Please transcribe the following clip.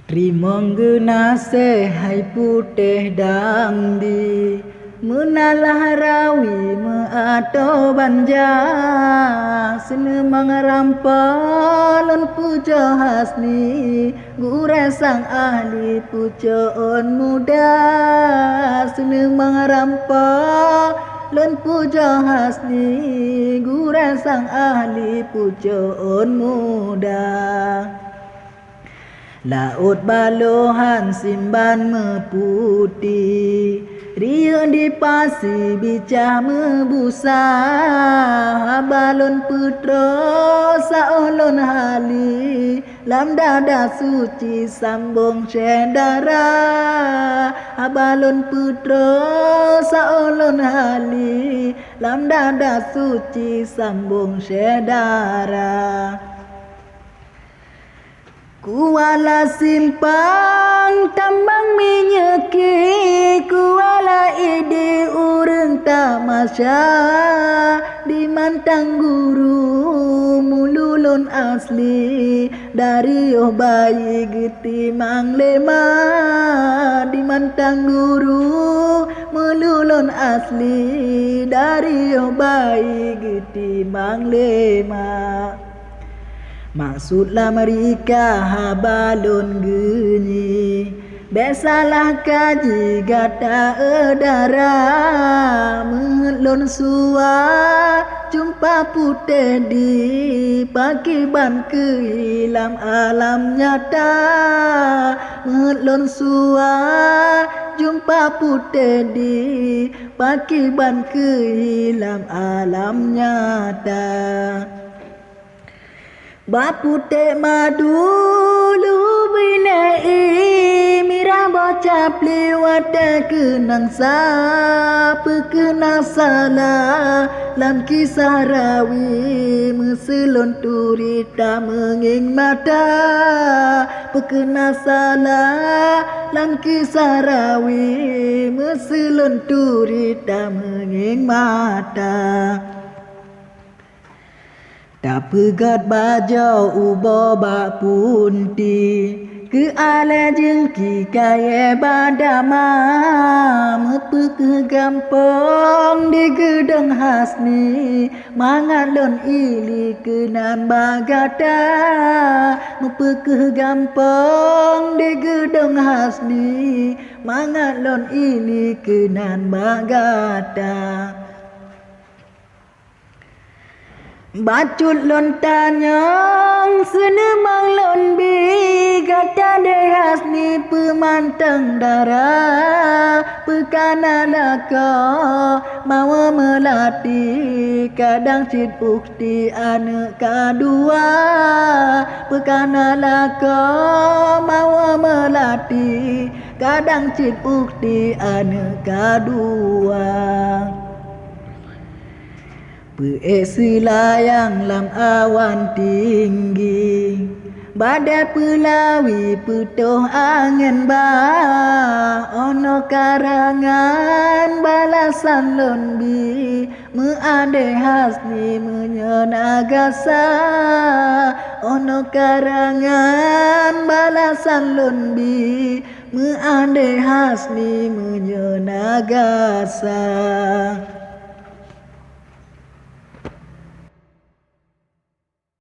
Terima genase hai putih dangdi menalah rawi meato banja senemang rampalon puja hasni gure sang ahli pujoon muda senemang rampalon puja hasni gure sang ahli pujoon muda. Laut balohan simban meputi riang di pasi bicah mebusa balon putra saolon hali lam dada suci sambung syedara balon putra saolon hali lam dada suci sambung syedara. Kuala simpang tambang minyeki kuala ide urang tamasya di mantang guru mululun asli dari oh bayi geti manglema di mantang guru mululun asli dari oh bayi geti manglema. Maksudlah mereka habalun genyi besalah kaji gata edara mengelon sua jumpa putih di pakiban kehilam alam nyata mengelon sua jumpa putih di pakiban kehilam alam nyata. Bapute madulu binai mira bocah lewat kenang sa pekenang salah lam kisah rawi meselon turita menging mata pekenang salah lam kisah rawi meselon turita menging mata. Tak pegat bajau ubo bak punti ke ala jengki kaya badama mepeke gampang di gedang hasni mangalon ili kenan bagata mepeke gampang di gedang hasni mangalon ili kenan bagata. Bacut lon tanyang senemang lon bi gata dehas ni pemantang darah pekana laka mawa melati kadang cit bukti anak kedua pekana laka mawa melati kadang cit bukti anak kedua. Peesilayang lam awan tinggi badai pelawi putuh angin ba ono karangan balasan lonbi meade hasni menyenagasa ono karangan balasan lonbi meade hasni menyenagasa.